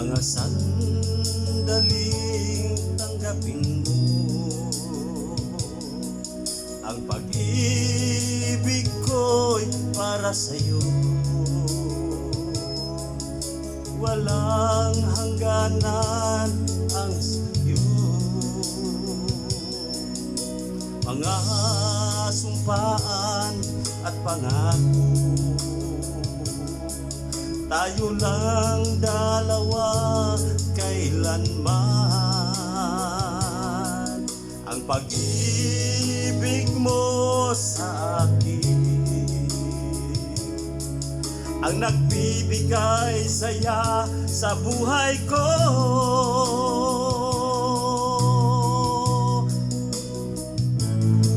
mga sandaling tanggapin mo ang pag-ibig ko'y para sa'yo. Walang hangganan ang sa'yo, mga sumpaan at pangako. Tayo lang dalawa kailanman. Ang pag-ibig mo sa akin ang nagbibigay saya sa buhay ko.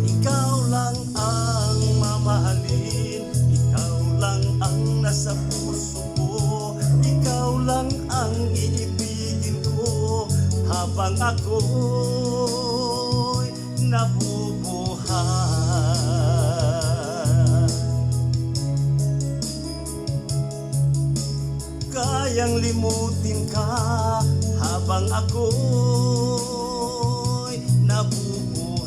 Ikaw lang ang mamahalin, ikaw lang ang nasa puso ko, ikaw lang ang iibigin ko habang ako'y nabubuhay. Kayang limutin ka habang ako'y nabubuhay.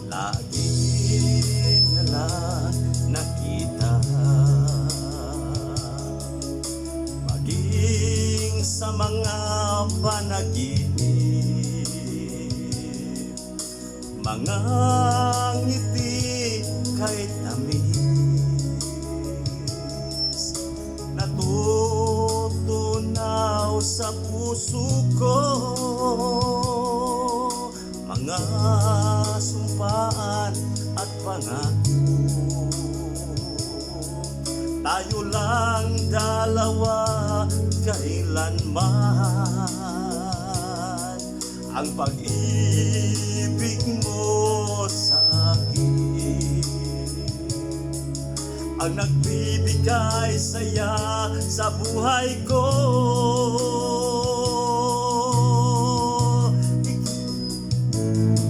Lagi na lang nakita, maging sa mga panaginip, mga ngiti kahit tamis, natutunaw sa puso ko. Mga sumpaan at pangako, tayo lang dalawa kailanman. Ang pag-ibig mo sa akin ang nagbibigay saya sa buhay ko.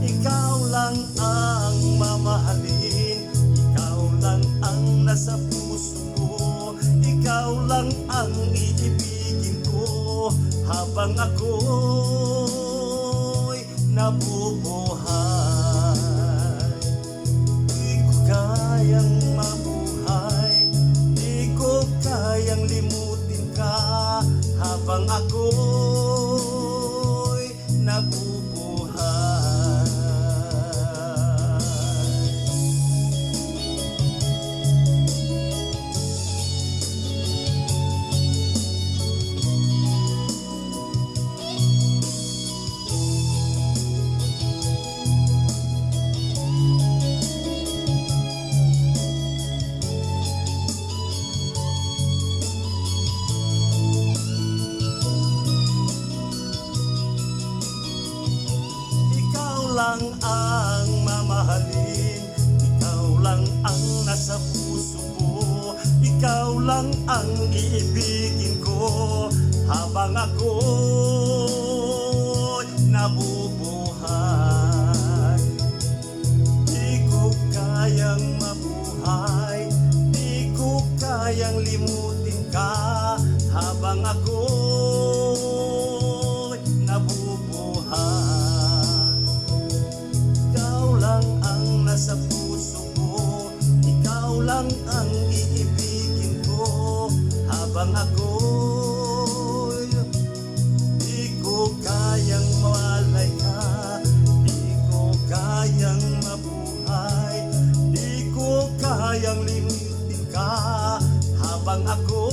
Ikaw lang ang mamahalin, ikaw lang ang nasa puso ko, ikaw lang ang iibigin ko habang ako'y nabubuhay. Di ko kayang mabuhay, di ko kayang limutin ka habang ako'y nabubuhay. Ikaw lang ang mamahalin, ikaw lang ang nasa puso ko, ikaw lang ang iibigin ko habang ako'y nabubuhay. Di ko kayang mabuhay, di ko kayang limutin ka habang ako'y nabubuhay. Sa puso ko, ikaw lang ang iibigin ko habang ako'y di ko kayang mawalay ka, di ko kayang mabuhay, di ko kayang limutin ka habang ako